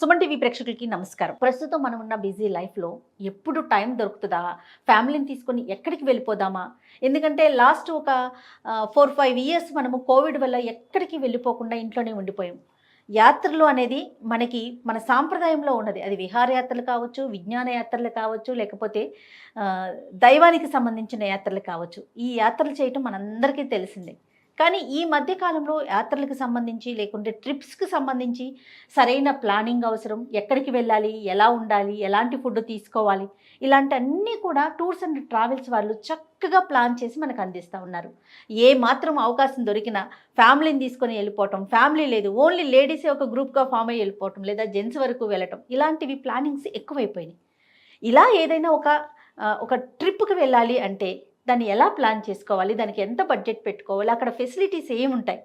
Suman TV ప్రేక్షకులకి నమస్కారం. ప్రస్తుతం మనం ఉన్న బిజీ లైఫ్లో ఎప్పుడు టైం దొరుకుతుందా, ఫ్యామిలీని తీసుకొని ఎక్కడికి వెళ్ళిపోదామా? ఎందుకంటే లాస్ట్ ఒక 4-5 ఇయర్స్ మనము కోవిడ్ వల్ల ఎక్కడికి వెళ్ళిపోకుండా ఇంట్లోనే ఉండిపోయాం. యాత్రలు అనేది మనకి మన సాంప్రదాయంలో ఉన్నది. అది విహారయాత్రలు కావచ్చు, విజ్ఞాన యాత్రలు కావచ్చు, లేకపోతే దైవానికి సంబంధించిన యాత్రలు కావచ్చు. ఈ యాత్రలు చేయటం మనందరికీ తెలిసిందే. కానీ ఈ మధ్య కాలంలో యాత్రలకు సంబంధించి లేకుంటే ట్రిప్స్కి సంబంధించి సరైన ప్లానింగ్ అవసరం. ఎక్కడికి వెళ్ళాలి, ఎలా ఉండాలి, ఎలాంటి ఫుడ్ తీసుకోవాలి, ఇలాంటి అన్నీ కూడా టూర్స్ అండ్ ట్రావెల్స్ వాళ్ళు చక్కగా ప్లాన్ చేసి మనకు అందిస్తూ ఉన్నారు. ఏ మాత్రం అవకాశం దొరికినా ఫ్యామిలీని తీసుకొని వెళ్ళిపోవటం, ఫ్యామిలీ లేదు ఓన్లీ లేడీసే ఒక గ్రూప్గా ఫామ్ అయ్యి వెళ్ళిపోవటం, లేదా జెంట్స్ వరకు వెళ్ళటం, ఇలాంటివి ప్లానింగ్స్ ఎక్కువైపోయినాయి. ఇలా ఏదైనా ఒక ట్రిప్కి వెళ్ళాలి అంటే దాన్ని ఎలా ప్లాన్ చేసుకోవాలి, దానికి ఎంత బడ్జెట్ పెట్టుకోవాలి, అక్కడ ఫెసిలిటీస్ ఏముంటాయి,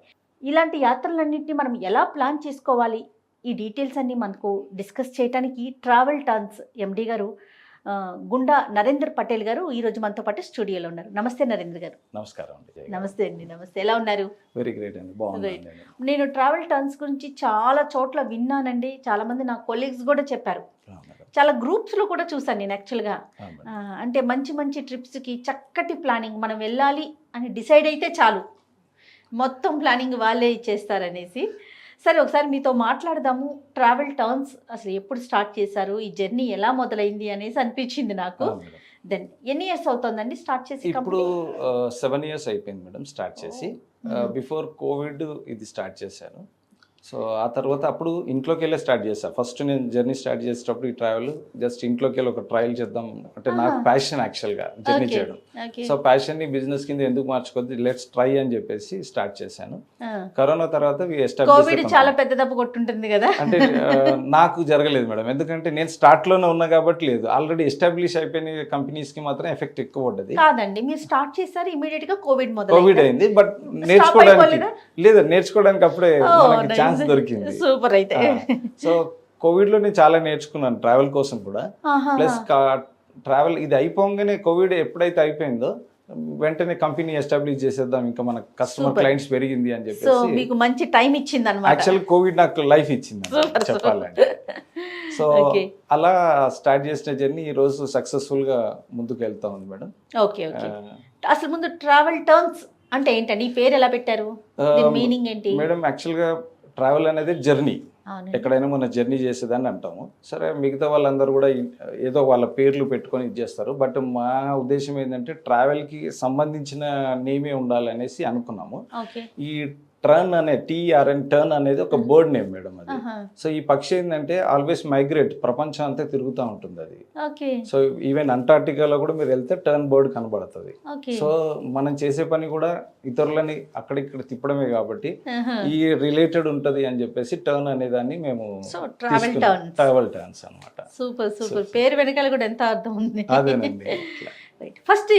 ఇలాంటి యాత్రలన్నింటినీ మనం ఎలా ప్లాన్ చేసుకోవాలి, ఈ డీటెయిల్స్ అన్నీ మనకు డిస్కస్ చేయడానికి ట్రావెల్ టర్న్స్ ఎండి గారు గుండా నరేంద్ర పటేల్ గారు ఈరోజు మనతో పాటు స్టూడియోలో ఉన్నారు. నమస్తే నరేంద్ర గారు. నమస్కారం అండి. నమస్తే అండి. నమస్తే, ఎలా ఉన్నారు? వెరీ గ్రేట్ అండి, బాగుంది. నేను ట్రావెల్ టర్న్స్ గురించి చాలా చోట్ల విన్నానండి. చాలామంది నా కొలీగ్స్ కూడా చెప్పారు. చాలా గ్రూప్స్లో కూడా చూసాను నేను యాక్చువల్గా. అంటే మంచి మంచి ట్రిప్స్కి చక్కటి ప్లానింగ్, మనం వెళ్ళాలి అని డిసైడ్ అయితే చాలు, మొత్తం ప్లానింగ్ వాళ్ళే ఇచ్చేస్తారనేసి. సరే, ఒకసారి మీతో మాట్లాడదాము. ట్రావెల్ టర్న్స్ అసలు ఎప్పుడు స్టార్ట్ చేశారు, ఈ జర్నీ ఎలా మొదలైంది అనేసి అనిపించింది నాకు. దెన్ ఎన్ని ఇయర్స్ అవుతుందండి స్టార్ట్ చేసి? ఇప్పుడు 7 years అయిపోయింది మేడం స్టార్ట్ చేసి. బిఫోర్ కోవిడ్ ఇది స్టార్ట్ చేశాను. సో ఆ తర్వాత అప్పుడు ఇంట్లోకి వెళ్ళే స్టార్ట్ చేశాను. ఫస్ట్ నేను జర్నీ స్టార్ట్ చేసేటప్పుడు ఈ ట్రావెల్ జస్ట్ ఇంట్లోకి వెళ్ళి ఒక ట్రయల్ చేద్దాం అంటే నాకు ప్యాషన్ యాక్చువల్గా జర్నీ చేయడం. సో ప్యాషన్ని బిజినెస్ కింద ఎందుకు మార్చుకోవద్దు, లెట్స్ ట్రై అని చెప్పేసి స్టార్ట్ చేశాను. కరోనా తర్వాత చాలా పెద్ద దెబ్బ కొట్టుంటుంది కదా. అంటే నాకు జరగలేదు మేడం, ఎందుకంటే నేను స్టార్ట్ లోనే ఉన్నా కాబట్టి లేదు. ఆల్రెడీ ఎస్టాబ్లిష్ అయిపోయిన కంపెనీస్ కి మాత్రం ఎఫెక్ట్ ఎక్కువ పడ్డది. కాదండి, మీరు స్టార్ట్ చేశారు ఇమీడియట్ గా కోవిడ్ అయింది. బట్ నేర్చుకోవడానికి అప్పుడే మనకి ఛాన్స్ దొరికింది. సూపర్. అయితే సో కోవిడ్ లో నేను చాలా నేర్చుకున్నాను ట్రావెల్ కోసం కూడా. ప్లస్ ట్రావెల్ ఇది అయిపోగానే కోవిడ్ ఎప్పుడైతే అయిపోయిందో వెంటనే కంపెనీ ఎస్టాబ్లిష్ చేసేద్దాం, ఇంకా మన కస్టమర్ క్లయింట్స్ పెరిగింది అని చెప్పేసి మీకు మంచి టైం ఇచ్చింది అన్నమాట. యాక్చువల్ కోవిడ్ నాకు లైఫ్ ఇచ్చింది చెప్పాలంటే. సో అలా స్టార్ట్ చేసిన జర్నీ ఈ రోజు సక్సెస్ఫుల్ గా ముందుకు వెళ్తా ఉంది మేడం. Okay okay. అసలు ముందు ట్రావెల్ టర్న్స్ అంటే ఏంటండి, ఈ పేరు ఎలా పెట్టారు, మీనింగ్ ఏంటి? మేడం యాక్చువల్ గా ట్రావెల్ అనేది జర్నీ. ఎక్కడైనా మన జర్నీ చేసేదాన్ని అంటాము. సరే, మిగతా వాళ్ళందరూ కూడా ఏదో వాళ్ళ పేర్లు పెట్టుకొని ఇది చేస్తారు. బట్ మా ఉద్దేశం ఏంటంటే ట్రావెల్కి సంబంధించిన నేమే ఉండాలనేసి అనుకున్నాము. ఈ టర్న్ అనే TRN టర్న్ అనేది ఒక బర్డ్ నేమ్ మేడం అది. సో ఈ పక్షి ఏంటంటే ఆల్వేస్ మైగ్రేట్, ప్రపంచం అంతా తిరుగుతూ ఉంటుంది అది. సో ఈవెన్ అంటార్టికాలో కూడా మీరు వెళ్తే టర్న్ బర్డ్ కనబడుతుంది. సో మనం చేసే పని కూడా ఇతరులని అక్కడిక్కడ తిప్పడమే కాబట్టి ఈ రిలేటెడ్ ఉంటది అని చెప్పేసి టర్న్ అనే దాన్ని మేము ట్రావెల్ టర్న్స్ అన్నమాట. Super super. పేరు వెనకాల కూడా ఎంత అర్థం ఉంది. అదేనండి. ఫస్ట్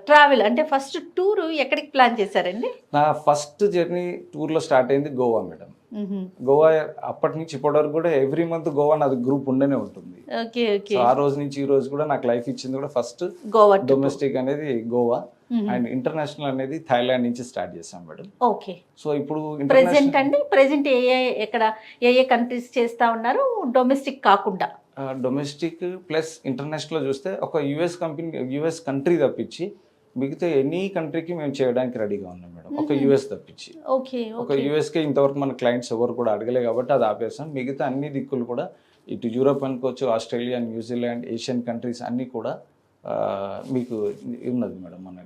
ట్రావెల్ అంటే ఫస్ట్ టూర్ ఎక్కడికి ప్లాన్ చేశారండి? నా ఫస్ట్ జర్నీ టూర్లో స్టార్ట్ అయింది గోవా మేడం. గోవా అప్పటి నుంచి ఇప్పటి వరకు కూడా ఎవ్రీ మంత్ గోవా నాది గ్రూప్ ఉండనే ఉంటుంది. ఆ రోజు నుంచి ఈ రోజు కూడా నాకు లైఫ్ ఇచ్చింది కూడా ఫస్ట్ గోవా. డొమెస్టిక్ అనేది గోవా అండ్ ఇంటర్నేషనల్ అనేది థాయిలాండ్ నుంచి స్టార్ట్ చేసాం మేడం. ఓకే. సో ఇప్పుడు ప్రెసెంట్ ఏ కంట్రీస్ చేస్తా ఉన్నారు డొమెస్టిక్ కాకుండా? డొమెస్టిక్ ప్లస్ ఇంటర్నేషనల్ చూస్తే ఒక యుఎస్ కంట్రీ తప్పించి మిగతా ఎనీ కంట్రీకి మేము చేయడానికి రెడీగా ఉన్నాం మేడం. ఒక యుఎస్ తప్పించి. ఒక యుఎస్కే ఇంతవరకు మన క్లయింట్స్ ఎవరు కూడా అడగలే కాబట్టి అది ఆపేసాం. మిగతా అన్ని దిక్కులు కూడా ఇటు యూరోప్ అనుకోవచ్చు, ఆస్ట్రేలియా, న్యూజిలాండ్, ఏషియన్ కంట్రీస్ అన్నీ కూడా మీకు ఉన్నది మేడం మన.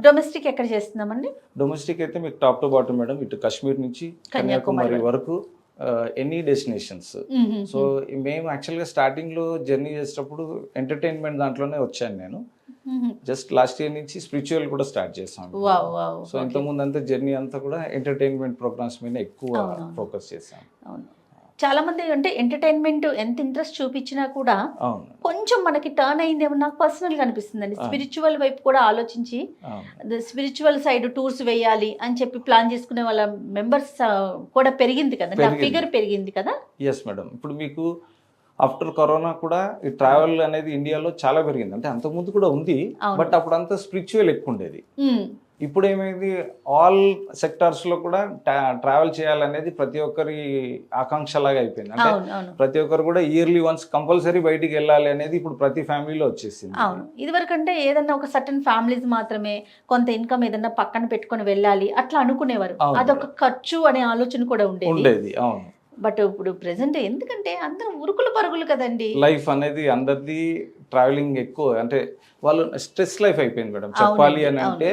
డొమెస్టిక్ ఎక్కడ చేస్తున్నామండి? డొమెస్టిక్ అయితే మీకు టాప్ టు బాటమ్ మేడం, ఇటు కాశ్మీర్ నుంచి కన్యాకుమారి వరకు ఎనీ డెస్టినేషన్స్. సో మేము యాక్చువల్గా స్టార్టింగ్లో జర్నీ చేసేటప్పుడు ఎంటర్టైన్మెంట్ దాంట్లోనే వచ్చాను నేను. జస్ట్ లాస్ట్ ఇయర్ నుంచి స్పిరిచువల్ కూడా స్టార్ట్ చేసాం. సో ఇంతకుముందు అంతా జర్నీ అంతా కూడా ఎంటర్టైన్మెంట్ ప్రోగ్రామ్స్ మీద ఎక్కువ ఫోకస్ చేసాం. చాలా మంది అంటే ఎంటర్టైన్మెంట్ ఎంత ఇంట్రెస్ట్ చూపించినా కూడా కొంచెం మనకి టర్న్ అయిందేమో నాకు పర్సనల్గా అనిపిస్తుందండి. స్పిరిచువల్ వైపు కూడా ఆలోచించి స్పిరిచువల్ సైడ్ టూర్స్ వేయాలి అని చెప్పి ప్లాన్ చేసుకునే వాళ్ళ మెంబర్స్ కూడా పెరిగింది కదా, ఫిగర్ పెరిగింది కదా. Yes madam. ఇప్పుడు మీకు ఆఫ్టర్ కరోనా కూడా ఈ ట్రావెల్ అనేది ఇండియాలో చాలా పెరిగింది. అంటే అంతకుముందు కూడా ఉంది, బట్ అప్పుడు అంతా స్పిరిచువల్ ఎక్కువ ఉండేది. ఇప్పుడు ఏమైంది, ఆల్ సెక్టార్స్లో కూడా ట్రావెల్ చేయాలనేది ప్రతి ఒక్కరి ఆకాంక్షలాగా అయిపోయింది. అంటే అవును అవును ప్రతి ఒక్కరు కూడా ఇయర్లీ వన్స్ కంపల్సరీ బయటికి వెళ్ళాలి అనేది ఇప్పుడు ప్రతి ఫ్యామిలీలో వచ్చేసింది. అవును. ఇదివరకంటే ఏదన్నా ఒక సర్టన్ ఫ్యామిలీస్ మాత్రమే కొంత ఇన్కమ్ ఏదన్నా పక్కన పెట్టుకొని వెళ్ళాలి అట్లా అనుకునేవారు. అవును. అదొక ఖర్చు అనే ఆలోచన కూడా ఉండేది. ఉండేది. అవును. బట్ ఇప్పుడు ప్రెసెంట్ ఎందుకంటే అందరూ ఉరుకులు పరుగులు కదండి. లైఫ్ అనేది అందరిది ట్రావెలింగ్ ఎక్కువ, అంటే వాళ్ళు స్ట్రెస్ లైఫ్ అయిపోయింది మేడం చెప్పాలి అవునండి, అని అంటే.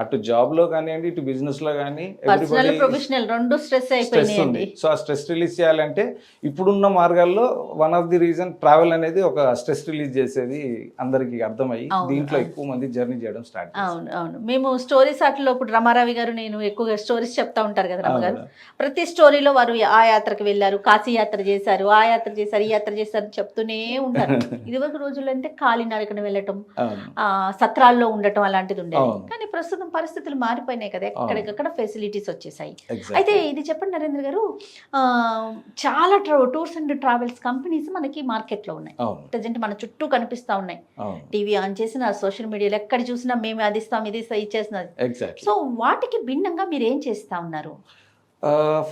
అటు జాబ్ లో కానివ్వండి, ఇటు బిజినెస్ లో కానీ పర్సనల్ ప్రొఫెషనల్ రెండు స్ట్రెస్ స్ట్రెస్ ఉంది. అయిపోయినాయండి. సో ఆ స్ట్రెస్ రిలీజ్ చేయాలంటే ఇప్పుడున్న మార్గాల్లో one of the reason travel అనేది ఒక స్ట్రెస్ రిలీజ్ చేసేది అందరికి అర్థమయ్యి అవును, దీంట్లో అవును. ఎక్కువ మంది జర్నీ చేయడం స్టార్ట్ చేశారు. అవును అవును మేము స్టోరీస్ అట్లా ఇప్పుడు రమారావి గారు నేను ఎక్కువగా స్టోరీస్ చెప్తా ఉంటారు కదా రమ గారు. ప్రతి స్టోరీలో వారు ఆ యాత్రకు వెళ్ళారు, కాశీ యాత్ర చేశారు, ఆ యాత్ర చేశారు, ఈ యాత్ర చేశారు చెప్తూనే ఉంటారు. ఇదివరకు రోజుల్లో అంటే కాలినడకన వెళ్ళటం, అవును. సత్రాల్లో ఉండటం అలాంటిది ఉండేది. అవును. కానీ ప్రస్తుతం పరిస్థితులు మారిపోయినాయి కదా, ఎక్కడికక్కడ ఫెసిలిటీస్ వచ్చేసాయి. Exactly. అయితే ఇది చెప్పండి నరేంద్ర గారు, చాలా టూర్స్ అండ్ ట్రావెల్స్ కంపెనీస్ మనకి మార్కెట్లో ఉన్నాయి. అవును. ప్రజెంట్ మన చుట్టూ కనిపిస్తా ఉన్నాయి. అవును. టీవీ ఆన్ చేసిన, సోషల్ మీడియాలో ఎక్కడ చూసినా మేము అది ఇస్తాం ఇది ఇచ్చేస్తున్నది. ఎగ్జాక్ట్లీ. సో వాటికి భిన్నంగా మీరు ఏం చేస్తా ఉన్నారు?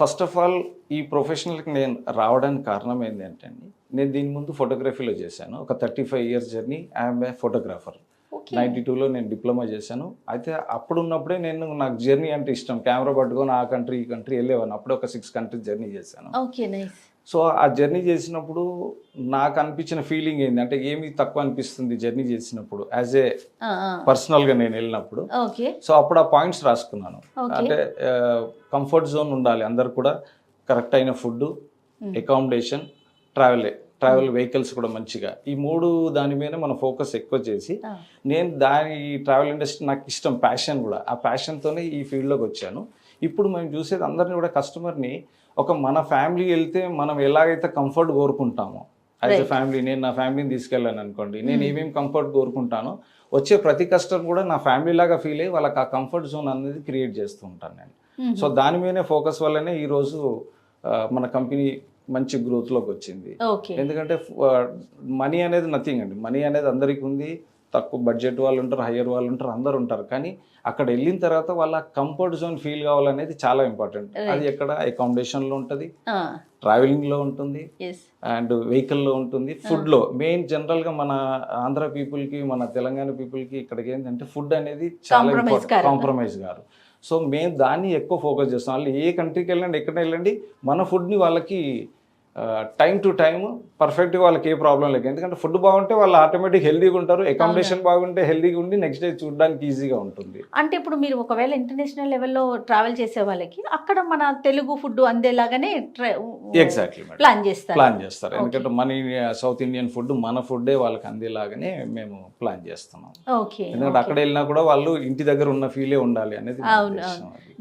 ఫస్ట్ ఆఫ్ ఆల్ ఈ ప్రొఫెషనల్కి నేను రావడానికి కారణం ఏంటంటే అండి, నేను దీని ముందు ఫోటోగ్రఫీలో చేశాను. ఒక 35 years journey. I'm a photographer. 92లో నేను డిప్లొమా చేశాను. అయితే అప్పుడున్నప్పుడే నాకు జర్నీ అంటే ఇష్టం. కెమెరా పట్టుకొని ఆ కంట్రీ ఈ కంట్రీ వెళ్ళేవాను. అప్పుడే ఒక 6 countries జర్నీ చేశాను. Okay, nice. సో ఆ జర్నీ చేసినప్పుడు నాకు అనిపించిన ఫీలింగ్ ఏంటంటే, ఏమి తక్కువ అనిపిస్తుంది జర్నీ చేసినప్పుడు యాజ్ ఏ పర్సనల్గా నేను వెళ్ళినప్పుడు. ఓకే. సో అప్పుడు ఆ పాయింట్స్ రాసుకున్నాను. అంటే కంఫర్ట్ జోన్ ఉండాలి అందరు కూడా, కరెక్ట్ అయిన ఫుడ్, అకామిడేషన్, ట్రావెల్ వెహికల్స్ కూడా మంచిగా, ఈ 3 దాని మీద మన ఫోకస్ ఎక్కువ చేసి, నేను ఈ ట్రావెల్ ఇండస్ట్రీ నాకు ఇష్టం, ప్యాషన్ కూడా. ఆ ప్యాషన్తోనే ఈ ఫీల్డ్లోకి వచ్చాను. ఇప్పుడు మేము చూసేది అందరినీ కూడా కస్టమర్ని మన ఫ్యామిలీ వెళ్తే మనం ఎలాగైతే కంఫర్ట్ కోరుకుంటామో యాజ్ ఎ ఫ్యామిలీ, నేను నా ఫ్యామిలీని తీసుకెళ్ళాను అనుకోండి, నేను ఏమేమి కంఫర్ట్ కోరుకుంటానో వచ్చే ప్రతి కస్టమర్ కూడా నా ఫ్యామిలీ లాగా ఫీల్ అయ్యి వాళ్ళకి ఆ కంఫర్ట్ జోన్ అనేది క్రియేట్ చేస్తూ ఉంటాను నేను. సో దాని మీదనే ఫోకస్ వల్లనే ఈరోజు మన కంపెనీ మంచి గ్రోత్లోకి వచ్చింది. ఎందుకంటే మనీ అనేది నథింగ్ అండి. మనీ అనేది అందరికీ ఉంది. తక్కువ బడ్జెట్ వాళ్ళు ఉంటారు, హయ్యర్ వాళ్ళు ఉంటారు, అందరు ఉంటారు. కానీ అక్కడ వెళ్ళిన తర్వాత వాళ్ళ కంఫర్ట్ జోన్ ఫీల్ కావాలనేది చాలా ఇంపార్టెంట్. అది ఎక్కడ అకామిడేషన్లో ఉంటుంది, ట్రావెలింగ్లో ఉంటుంది, అండ్ వెహికల్లో ఉంటుంది, ఫుడ్లో. మెయిన్ జనరల్గా మన ఆంధ్ర పీపుల్కి, మన తెలంగాణ పీపుల్కి ఇక్కడికి ఏంటంటే ఫుడ్ అనేది చాలా ఇంపార్టెంట్, కాంప్రమైజ్ గారు. సో మేము దాన్ని ఎక్కువ ఫోకస్ చేస్తాం. వాళ్ళు ఏ కంట్రీకి వెళ్ళండి, ఎక్కడ వెళ్ళండి, మన ఫుడ్ని వాళ్ళకి టైం టు టైం పర్ఫెక్ట్గా వాళ్ళకి ఏ ప్రాబ్లం లేదు. ఎందుకంటే ఫుడ్ బాగుంటే వాళ్ళు ఆటోమేటిక్ హెల్దీగా ఉంటారు, అకామిడేషన్ బాగుంటే హెల్దీగా ఉండి నెక్స్ట్ డే చూడడానికి ఈజీగా ఉంటుంది. అంటే ఇప్పుడు మీరు ఒకవేళ ఇంటర్నేషనల్ లెవెల్లో ట్రావెల్ చేసే వాళ్ళకి అక్కడ మన తెలుగు ఫుడ్ అందేలాగానే ఎగ్జాక్ట్లీ ప్లాన్ చేస్తారు. ఎందుకంటే మన సౌత్ ఇండియన్ ఫుడ్, మన ఫుడ్డే వాళ్ళకి అందేలాగానే మేము ప్లాన్ చేస్తున్నాం. ఎందుకంటే అక్కడ వెళ్ళినా కూడా వాళ్ళు ఇంటి దగ్గర ఉన్న ఫీలే ఉండాలి అనేది.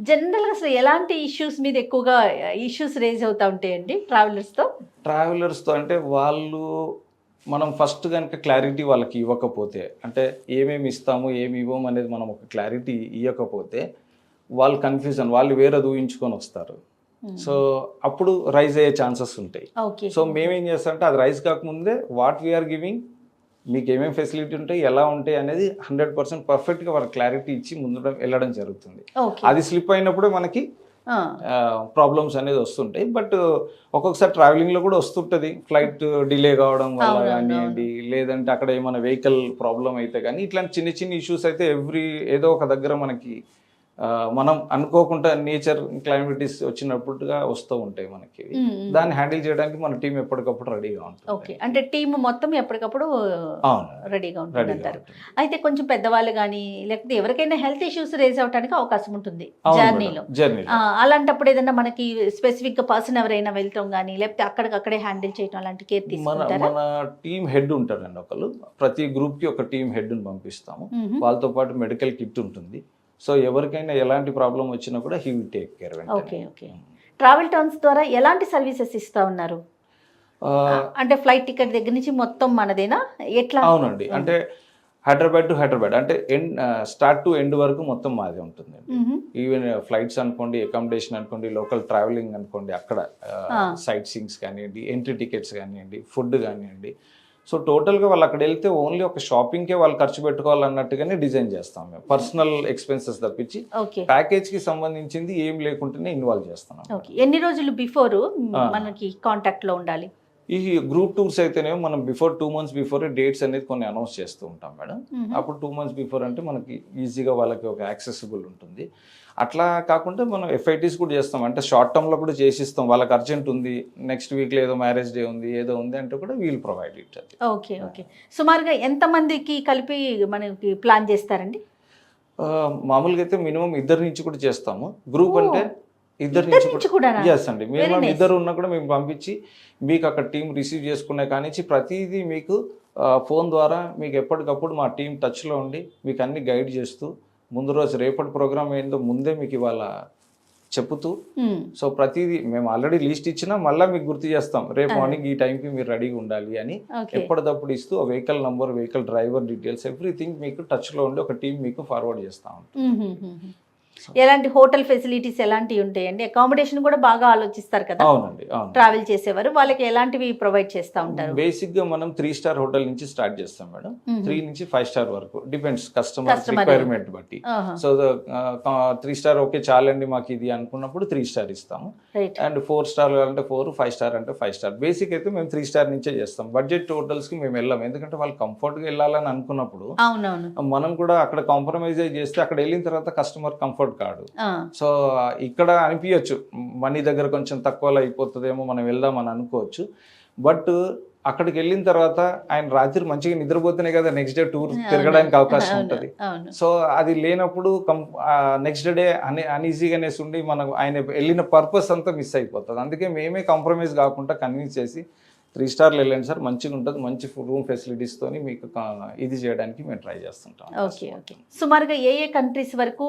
జనరల్గా అసలు ఎలాంటి ఇష్యూస్ మీద ఎక్కువగా ఇష్యూస్ రేజ్ అవుతా ఉంటాయండి ట్రావెలర్స్తో అంటే మనం ఫస్ట్ కనుక క్లారిటీ వాళ్ళకి ఇవ్వకపోతే, అంటే ఏమేమి ఇస్తాము ఏమి ఇవ్వము అనేది మనం ఒక క్లారిటీ ఇవ్వకపోతే వాళ్ళు కన్ఫ్యూజన్, వాళ్ళు వేరేది ఊహించుకొని వస్తారు. సో అప్పుడు రైజ్ అయ్యే ఛాన్సెస్ ఉంటాయి. సో మేమేం చేస్తామంటే అది రైజ్ కాకముందే వాట్ వీఆర్ గివింగ్, మీకు ఏమేమి ఫెసిలిటీ ఉంటాయి, ఎలా ఉంటాయి అనేది 100% పర్ఫెక్ట్గా వాళ్ళకి క్లారిటీ ఇచ్చి ముందు వెళ్ళడం జరుగుతుంది. అది స్లిప్ అయినప్పుడే మనకి ప్రాబ్లమ్స్ అనేది వస్తుంటాయి. బట్ ఒక్కొక్కసారి ట్రావెలింగ్లో కూడా వస్తుంటుంది, ఫ్లైట్ డిలే కావడం వల్ల కానివ్వండి, లేదంటే అక్కడ ఏమైనా వెహికల్ ప్రాబ్లం అయితే కానీ, ఇట్లాంటి చిన్న చిన్న ఇష్యూస్ అయితే ఏదో ఒక దగ్గర మనకి మనం అనుకోకుండా నేచర్ క్లైమేటిస్ వచ్చినప్పుడుగా వస్తూ ఉంటాయి మనకి. దాన్ని హ్యాండిల్ చేయడానికి మన టీం ఎప్పటికప్పుడు రెడీగా ఉంటుంది. అంటే టీం మొత్తం ఎప్పటికప్పుడు రెడీగా ఉంటుంది అంటారు. అయితే కొంచెం పెద్దవాళ్ళు కానీ లేకపోతే ఎవరికైనా హెల్త్ ఇష్యూస్ రేజ్ అవడానికి అవకాశం ఉంటుంది జర్నీలో. అలాంటప్పుడు ఏదైనా మనకి స్పెసిఫిక్ గా పర్సన్ ఎవరైనా వెళ్తాం కానీ, లేకపోతే అక్కడికక్కడే హ్యాండిల్ చేయడం అలాంటి కేర్ తీసుకుంటారా? మన టీం హెడ్ ఉంటారండి ఒకళ్ళు. ప్రతి గ్రూప్ కి ఒక టీం హెడ్ ని పంపిస్తాము. వాళ్ళతో పాటు మెడికల్ కిట్ ఉంటుంది. సో ఎవరికైనా ఎలాంటి ప్రాబ్లం వచ్చినా కూడా he will take care. Travel turns ద్వారా ఎలాంటి సర్వీసెస్ ఇస్తా ఉన్నారు? అంటే ఫ్లైట్ టికెట్ దగ్గర నుంచి మొత్తం మనదేనా ఎట్లా? అవునండి, అంటే హైదరాబాద్ టు హైదరాబాద్, అంటే స్టార్ట్ టు ఎండ్ వరకు మొత్తం మాదే ఉంటుంది. ఈవెన్ ఫ్లైట్స్ అనుకోండి, అకామిడేషన్ అనుకోండి, లోకల్ ట్రావెలింగ్ అనుకోండి, అక్కడ సైట్ సీయింగ్స్ కానివ్వండి, ఎంట్రీ టికెట్స్ కానివ్వండి, ఫుడ్ కానివ్వండి. సో టోటల్గా వాళ్ళు అక్కడ వెళ్తే ఓన్లీ ఒక షాపింగ్కే వాళ్ళు ఖర్చు పెట్టుకోవాలన్నట్టుగానే డిజైన్ చేస్తాం మేము, పర్సనల్ ఎక్స్పెన్సెస్ తప్పించి ఓకే ప్యాకేజ్కి సంబంధించింది ఏం లేకుండానే ఇన్వాల్వ్ చేస్తున్నాం. ఓకే. ఎన్ని రోజులు బిఫోర్ మనకి కాంటాక్ట్ లో ఉండాలి? ఈ గ్రూప్ టూర్స్ అయితేనేమో మనం బిఫోర్ 2 months బిఫోర్ డేట్స్ అనేది కొన్ని అనౌన్స్ చేస్తూ ఉంటాం మేడం. అప్పుడు 2 months బిఫోర్ అంటే మనకి ఈజీగా వాళ్ళకి ఒక యాక్సెసిబుల్ ఉంటుంది. అట్లా కాకుండా మనం ఎఫ్ఐటీస్ కూడా చేస్తాం, అంటే షార్ట్ టర్మ్లో కూడా చేసిస్తాం. వాళ్ళకి అర్జెంట్ ఉంది, నెక్స్ట్ వీక్లో ఏదో మ్యారేజ్ డే ఉంది, ఏదో ఉంది అంటే కూడా వీల్ ప్రొవైడ్ ఇట్. అది ఓకే ఓకే. సుమారుగా ఎంతమందికి కలిపి మనకి ప్లాన్ చేస్తారండి? మామూలుగా అయితే మినిమం 2 నుంచి కూడా చేస్తాము. గ్రూప్ అంటే 2 నుంచి కూడా ఎస్ అండి. మినిమం 2 ఉన్నా కూడా మేము పంపించి మీకు అక్కడ టీం రిసీవ్ చేసుకునే కానించి ప్రతిదీ మీకు ఫోన్ ద్వారా మీకు ఎప్పటికప్పుడు మా టీం టచ్లో ఉండి మీకు అన్ని గైడ్ చేస్తూ ముందు రోజు రేపటి ప్రోగ్రామ్ ఏందో ముందే మీకు ఇవాళ చెప్పుతూ, సో ప్రతిదీ మేము ఆల్రెడీ లిస్ట్ ఇచ్చినా మళ్ళీ మీకు గుర్తు చేస్తాం, రేపు మార్నింగ్ ఈ టైంకి మీరు రెడీగా ఉండాలి అని ఎప్పటికప్పుడు ఇస్తూ ఆ vehicle number, vehicle driver details everything మీకు టచ్లో ఉండి ఒక టీం మీకు ఫార్వర్డ్ చేస్తూ ఉంటాం. ఎలాంటి హోటల్ ఫెసిలిటీస్ ఎలాంటివి ఉంటాయండి? అకామిడేషన్ కూడా బాగా ఆలోచిస్తారు కదా అవునండి, అవును. ట్రావెల్ చేసేవారు, వాళ్ళకి ఎలాంటివి ప్రొవైడ్ చేస్తూ ఉంటారు? బేసిక్ గా మనం 3 star హోటల్ నుంచి స్టార్ట్ చేస్తాం మేడం. 3 నుంచి 5 star వరకు డిపెండ్స్ కస్టమర్ రిక్వైర్మెంట్ బట్టి. సో 3 star ఓకే చాలండి మాకు ఇది అనుకున్నప్పుడు 3 star ఇస్తాము, అండ్ 4 star అంటే 4, 5 star అంటే 5 star. బేసిక్ అయితే మేము 3 star నుంచే చేస్తాం. బడ్జెట్ హోటల్స్ కి మేము వెళ్ళాం, ఎందుకంటే వాళ్ళు కంఫర్ట్ గా వెళ్ళాలని అనుకున్నప్పుడు మనం కూడా అక్కడ కాంప్రమైజ్ చేస్తే అక్కడ వెళ్ళిన తర్వాత కస్టమర్ కంఫర్ట్ కాడు. సో ఇక్కడ అనిపించచ్చు మనీ దగ్గర కొంచెం తక్కువలో అయిపోతుందేమో, మనం వెళ్దామని అనుకోవచ్చు. బట్ అక్కడికి వెళ్ళిన తర్వాత ఆయన రాత్రి మంచిగా నిద్రపోతేనే కదా నెక్స్ట్ డే టూర్ తిరగడానికి అవకాశం ఉంటుంది. సో అది లేనప్పుడు నెక్స్ట్ డే అన్ఈజీగానేసి ఉండి మనకు ఆయన వెళ్ళిన పర్పస్ అంతా మిస్ అయిపోతుంది. అందుకే మేమే కాంప్రమైజ్ కాకుండా కన్విన్స్ చేసి 3 starలు వెళ్ళండి సార్, మంచిగా ఉంటుంది, మంచి రూమ్ ఫెసిలిటీస్తో మీకు ఇది చేయడానికి మేము ట్రై చేస్తుంటాం. Okay okay. సుమారుగా ఏ కంట్రీస్ వరకు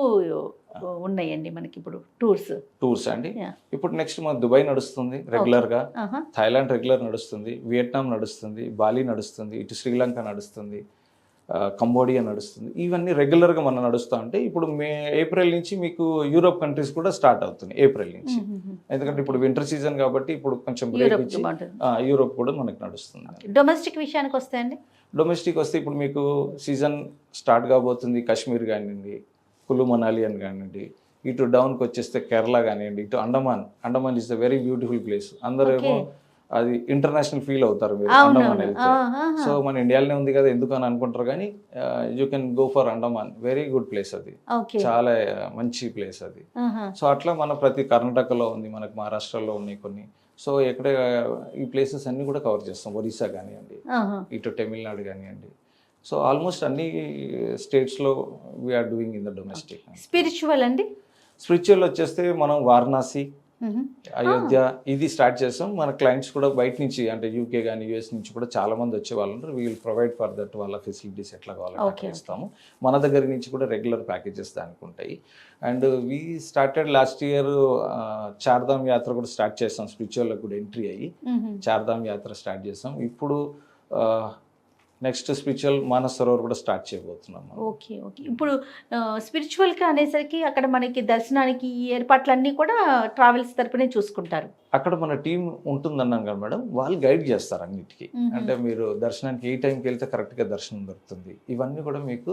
ఉన్నాయండి మనకి ఇప్పుడు టూర్స్ అండి? ఇప్పుడు నెక్స్ట్ మన దుబాయ్ నడుస్తుంది రెగ్యులర్గా, థాయిలాండ్ రెగ్యులర్ నడుస్తుంది, వియట్నాం నడుస్తుంది, బాలి నడుస్తుంది, ఇటు శ్రీలంక నడుస్తుంది, కంబోడియా నడుస్తుంది. ఇవన్నీ రెగ్యులర్గా మనం నడుస్తూ ఉంటే ఇప్పుడు ఏప్రిల్ నుంచి మీకు యూరోప్ కంట్రీస్ కూడా స్టార్ట్ అవుతుంది ఏప్రిల్ నుంచి. ఎందుకంటే ఇప్పుడు వింటర్ సీజన్ కాబట్టి ఇప్పుడు కొంచెం బ్రేక్ ఇచ్చి యూరోప్ కూడా మనకు నడుస్తుంది. డొమెస్టిక్ విషయానికి వస్తే అండి, డొమెస్టిక్ వస్తే ఇప్పుడు మీకు సీజన్ స్టార్ట్ కాబోతుంది. కాశ్మీర్ కానివ్వండి, కులు మనాలి అని కానివ్వండి, ఇటు డౌన్కి వచ్చేస్తే కేరళ కానివ్వండి, ఇటు Andaman is the very beautiful place. అందరూ ఏమో అది ఇంటర్నేషనల్ ఫీల్ అవుతారు మీరు అండమాన్ వెళ్తే. సో మన ఇండియాలోనే ఉంది కదా ఎందుకు అని అనుకుంటారు, కానీ you can go for Andaman, very good place అది, చాలా మంచి ప్లేస్ అది. సో అట్లా మన ప్రతి కర్ణాటకలో ఉంది, మనకు మహారాష్ట్రలో ఉన్నాయి కొన్ని. సో ఎక్కడ ఈ ప్లేసెస్ అన్ని కూడా కవర్ చేస్తాం. ఒరిస్సా కానివ్వండి, ఇటు తమిళనాడు కానివ్వండి. సో ఆల్మోస్ట్ అన్ని స్టేట్స్లో we're doing in the domestic. Spiritual అండి? స్పిరిచువల్ వచ్చేస్తే మనం వారణాసి, అయోధ్య ఇది స్టార్ట్ చేస్తాం. మన క్లయింట్స్ కూడా బయట నుంచి అంటే యూకే కానీ యూఎస్ నుంచి కూడా చాలా మంది వచ్చే వాళ్ళు ఉంటారు. We will provide for that, వాళ్ళ ఫెసిలిటీస్ ఎట్లా కావాలో ఇస్తాము. మన దగ్గర నుంచి కూడా రెగ్యులర్ ప్యాకేజెస్ దానికి ఉంటాయి. And we started last year Chardham yatra కూడా స్టార్ట్ చేస్తాం. స్పిరిచువల్ కూడా ఎంట్రీ అయ్యి చార్ధామ్ యాత్ర స్టార్ట్ చేస్తాం. ఇప్పుడు నెక్స్ట్ స్పిరిచువల్ మానస్ సరోవర్ కూడా స్టార్ట్ చేయబోతున్నాం. Okay okay. ఇప్పుడు స్పిరిచువల్గా అనేసరికి అక్కడ మనకి దర్శనానికి ఈ ఏర్పాట్లన్నీ కూడా ట్రావెల్స్ తరపునే చూసుకుంటారు. అక్కడ మన టీం ఉంటుందన్నాం కదా మేడం, వాళ్ళు గైడ్ చేస్తారు అన్నిటికీ. అంటే మీరు దర్శనానికి ఏ టైంకి వెళ్తే కరెక్ట్గా దర్శనం దొరుకుతుంది, ఇవన్నీ కూడా మీకు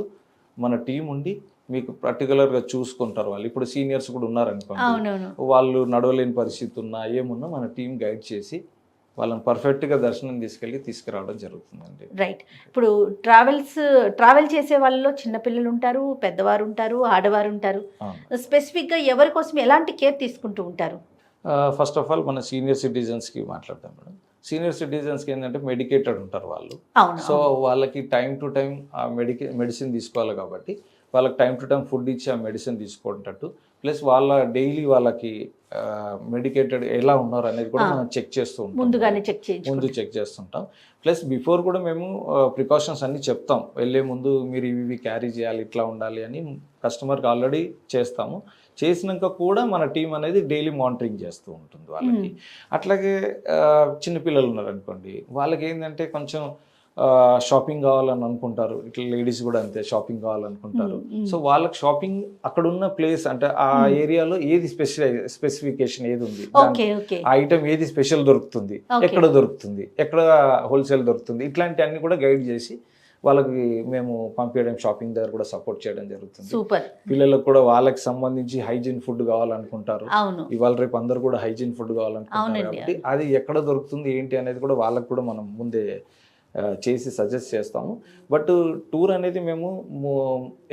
మన టీం ఉండి మీకు పర్టికులర్గా చూసుకుంటారు. వాళ్ళు ఇప్పుడు సీనియర్స్ కూడా ఉన్నారనుకోండి, వాళ్ళు నడవలేని పరిస్థితి ఉన్నా ఏమున్నా మన టీం గైడ్ చేసి వాళ్ళని పర్ఫెక్ట్గా దర్శనం తీసుకురావడం జరుగుతుందండి. రైట్. ఇప్పుడు ట్రావెల్ చేసే వాళ్ళలో చిన్నపిల్లలు ఉంటారు, పెద్దవారు ఉంటారు, ఆడవారు ఉంటారు. స్పెసిఫిక్గా ఎవరి కోసం ఎలాంటి కేర్ తీసుకుంటూ ఉంటారు? ఫస్ట్ ఆఫ్ ఆల్ మన సీనియర్ సిటిజన్స్కి మాట్లాడతాం మేడం. సీనియర్ సిటిజన్స్కి ఏంటంటే మెడికేటెడ్ ఉంటారు వాళ్ళు. సో వాళ్ళకి టైం టు టైం ఆ మెడిసిన్ తీసుకోవాలి కాబట్టి వాళ్ళకి టైం టు టైం ఫుడ్ ఇచ్చి ఆ మెడిసిన్ తీసుకునేటట్టు, ప్లస్ వాళ్ళ డైలీ వాళ్ళకి మెడికేటెడ్ ఎలా ఉన్నారు అనేది కూడా మనం చెక్ చేస్తూ ఉంటాం, ముందు చెక్ చేస్తుంటాం. ప్లస్ బిఫోర్ కూడా మేము ప్రికాషన్స్ అన్నీ చెప్తాం. వెళ్ళే ముందు మీరు ఇవి క్యారీ చేయాలి, ఇట్లా ఉండాలి అని కస్టమర్కి ఆల్రెడీ చేస్తాము. చేసినాక కూడా మన టీం అనేది డైలీ మానిటరింగ్ చేస్తూ ఉంటుంది వాళ్ళకి. అట్లాగే చిన్నపిల్లలు ఉన్నారనుకోండి, వాళ్ళకి ఏంటంటే కొంచెం షాపింగ్ కావాలని అనుకుంటారు, ఇట్లా లేడీస్ కూడా అంతే షాపింగ్ కావాలనుకుంటారు. సో వాళ్ళకి షాపింగ్ అక్కడ ఉన్న ప్లేస్ అంటే ఆ ఏరియాలో ఏది స్పెసిఫికేషన్ ఏది ఉంది, ఆ ఐటమ్ ఏది స్పెషల్ దొరుకుతుంది, ఎక్కడ దొరుకుతుంది, ఎక్కడ హోల్సేల్ దొరుకుతుంది, ఇట్లాంటివన్నీ కూడా గైడ్ చేసి వాళ్ళకి మేము పంపించడం, షాపింగ్ దగ్గర కూడా సపోర్ట్ చేయడం జరుగుతుంది. సూపర్. పిల్లలకు కూడా వాళ్ళకి సంబంధించి హైజీన్ ఫుడ్ కావాలనుకుంటారు, ఇవాళ రేపు అందరు కూడా హైజీన్ ఫుడ్ కావాలనుకుంటారు కాబట్టి అది ఎక్కడ దొరుకుతుంది ఏంటి అనేది కూడా వాళ్ళకి కూడా మనం ముందే చేసి సజెస్ట్ చేస్తాము. బట్ టూర్ అనేది మేము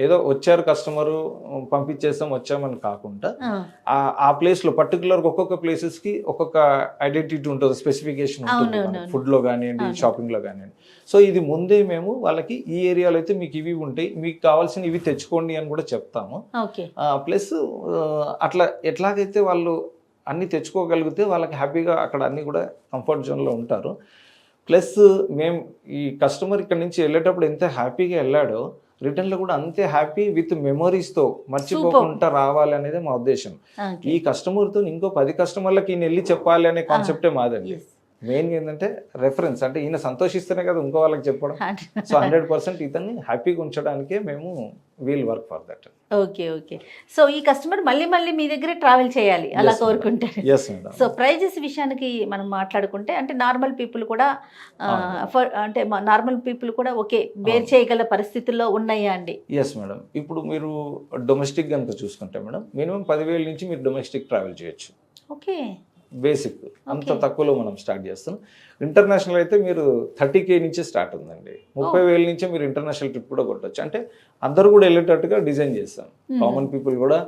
ఏదో వచ్చారు కస్టమరు పంపించేస్తాం వచ్చామని కాకుండా ఆ ప్లేస్లో పర్టికులర్గా ఒక్కొక్క ప్లేసెస్కి ఒక్కొక్క ఐడెంటిటీ ఉంటుంది, స్పెసిఫికేషన్ ఉంటుంది, ఫుడ్లో కానివ్వండి, షాపింగ్లో కానివ్వండి. సో ఇది ముందే మేము వాళ్ళకి ఈ ఏరియాలో అయితే మీకు ఇవి ఉంటాయి, మీకు కావాల్సిన ఇవి తెచ్చుకోండి అని కూడా చెప్తాము. ప్లస్ అట్లా ఎట్లాగైతే వాళ్ళు అన్నీ తెచ్చుకోగలిగితే వాళ్ళకి హ్యాపీగా అక్కడ అన్నీ కూడా కంఫర్ట్ జోన్లో ఉంటారు. ప్లస్ మేము ఈ కస్టమర్ ఇక్కడ నుంచి వెళ్ళేటప్పుడు ఎంత హ్యాపీగా వెళ్ళాడో రిటర్న్లో కూడా అంతే హ్యాపీ విత్ మెమొరీస్తో మర్చిపోకుండా రావాలి అనేది మా ఉద్దేశం. ఈ కస్టమర్తో ఇంకో 10 కస్టమర్లకి ఈయన వెళ్ళి చెప్పాలి అనే కాన్సెప్టే మాదండి. మెయిన్ ఏంటంటే రెఫరెన్స్, అంటే ఈయన సంతోషిస్తేనే కదా ఇంకో వాళ్ళకి చెప్పడం. సో 100% ఇతన్ని హ్యాపీగా ఉంచడానికే మేము wheel work for that. Okay. So ఈ కస్టమర్ మళ్ళీ మీ దగ్గర ట్రావెల్ చేయాలి అలా కోరుకుంటారు. సో ప్రైజెస్ విషయానికి మనం మాట్లాడుకుంటే అంటే నార్మల్ పీపుల్ కూడా అంటే నార్మల్ పీపుల్ కూడా ఓకే బేర్ చేయగల పరిస్థితుల్లో ఉన్నాయా అండి? Yes madam. ఇప్పుడు మీరు డొమెస్టిక్ కనుక చూసుకుంటే మేడం మినిమం 10,000 నుంచి మీరు డొమెస్టిక్ ట్రావెల్ చేయొచ్చు. ఓకే. బేసిక్ అంత తక్కువలో మనం స్టార్ట్ చేస్తాం. ఇంటర్నేషనల్ అయితే మీరు 30K నుంచే స్టార్ట్ ఉందండి. 30,000 నుంచే మీరు ఇంటర్నేషనల్ ట్రిప్ కూడా కొట్టచ్చు. అంటే అందరూ కూడా వెళ్ళేటట్టుగా డిజైన్ చేస్తాం. కామన్ పీపుల్ కూడా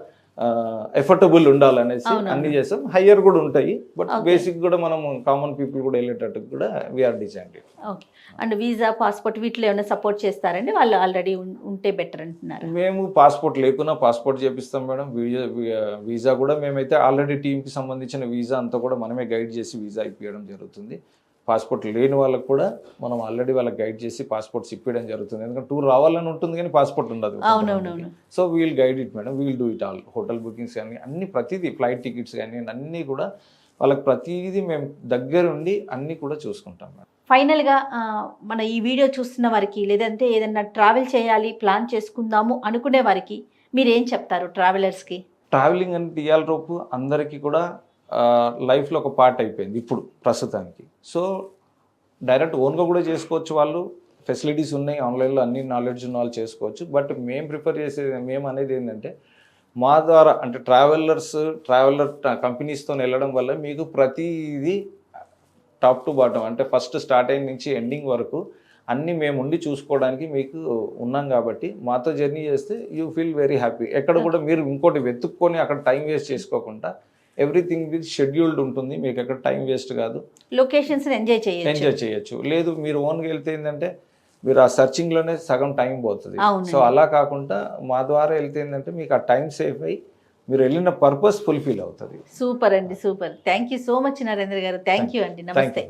ఎఫర్టబుల్ ఉండాలనేసి అన్ని చేస్తాం. హయ్యర్ కూడా ఉంటాయి, బట్ బేసిక్ కూడా మనం కామన్ పీపుల్ కూడా వెళ్ళేటట్టు కూడా we're design. Okay. And visa, passport వీటిలో ఏమైనా సపోర్ట్ చేస్తారండి? వాళ్ళు ఆల్రెడీ ఉంటే బెటర్ అంటున్నారు. మేము పాస్పోర్ట్ లేకున్నా పాస్పోర్ట్ చేపిస్తాం మేడం. వీసా కూడా మేమైతే ఆల్రెడీ టీంకి సంబంధించిన వీసా అంతా కూడా మనమే గైడ్ చేసి వీసా ఇప్పించడం జరుగుతుంది. పాస్పోర్ట్ లేని వాళ్ళకి కూడా మనం ఆల్రెడీ వాళ్ళకి గైడ్ చేసి పాస్పోర్ట్స్ ఇప్పించడం జరుగుతుంది. ఎందుకంటే టూర్ రావాలని ఉంటుంది కానీ పాస్పోర్ట్ ఉండదు. So we'll guide it madam, we'll do it all. Hotel bookings కానీ అన్ని ప్రతిదీ, ఫ్లైట్ టికెట్స్ కానీ అన్నీ కూడా వాళ్ళకి ప్రతిదీ మేము దగ్గరుండి అన్నీ కూడా చూసుకుంటాం మేడం. ఫైనల్గా మన ఈ వీడియో చూస్తున్న వారికి లేదంటే ఏదైనా ట్రావెల్ చేయాలి ప్లాన్ చేసుకుందాము అనుకునే వారికి మీరు ఏం చెప్తారు ట్రావెలర్స్కి? ట్రావెలింగ్ అంటే ఇవాళ రూపు అందరికీ కూడా లైఫ్లో ఒక పార్ట్ అయిపోయింది ఇప్పుడు ప్రస్తుతానికి. సో డైరెక్ట్ ఓన్గా కూడా చేసుకోవచ్చు, వాళ్ళు ఫెసిలిటీస్ ఉన్నాయి ఆన్లైన్లో, అన్ని నాలెడ్జ్ ఉన్న వాళ్ళు చేసుకోవచ్చు. బట్ మేము ప్రిఫర్ చేసేది, మేము అనేది ఏంటంటే మా ద్వారా అంటే ట్రావెలర్ కంపెనీస్తో వెళ్ళడం వల్ల మీకు ప్రతిదీ టాప్ టు బాటం అంటే ఫస్ట్ స్టార్ట్ అయిన నుంచి ఎండింగ్ వరకు అన్నీ మేము ఉండి చూసుకోవడానికి మీకు ఉన్నాం కాబట్టి మాతో జర్నీ చేస్తే యూ ఫీల్ వెరీ హ్యాపీ. ఎక్కడ కూడా మీరు ఇంకోటి వెతుక్కొని అక్కడ టైం వేస్ట్ చేసుకోకుండా ఎవ్రీథింగ్ విత్ షెడ్యూల్డ్ ఉంటుంది, మీకు ఎక్కడ టైం వేస్ట్ కాదు, లొకేషన్స్ ఎంజాయ్ చేయొచ్చు. లేదు మీరు ఓన్గా వెళ్తే ఏంటంటే మీరు ఆ సర్చింగ్లోనే సగం టైం పోతుంది. సో అలా కాకుండా మా ద్వారా వెళ్తే ఏంటంటే మీకు ఆ టైం సేఫ్ అయ్యి మీరు వెళ్ళిన పర్పస్ ఫుల్ఫిల్ అవుతుంది. సూపర్ అండి, super. Thank you so much Narendra గారు. థ్యాంక్ యూ అండి. నమస్తే.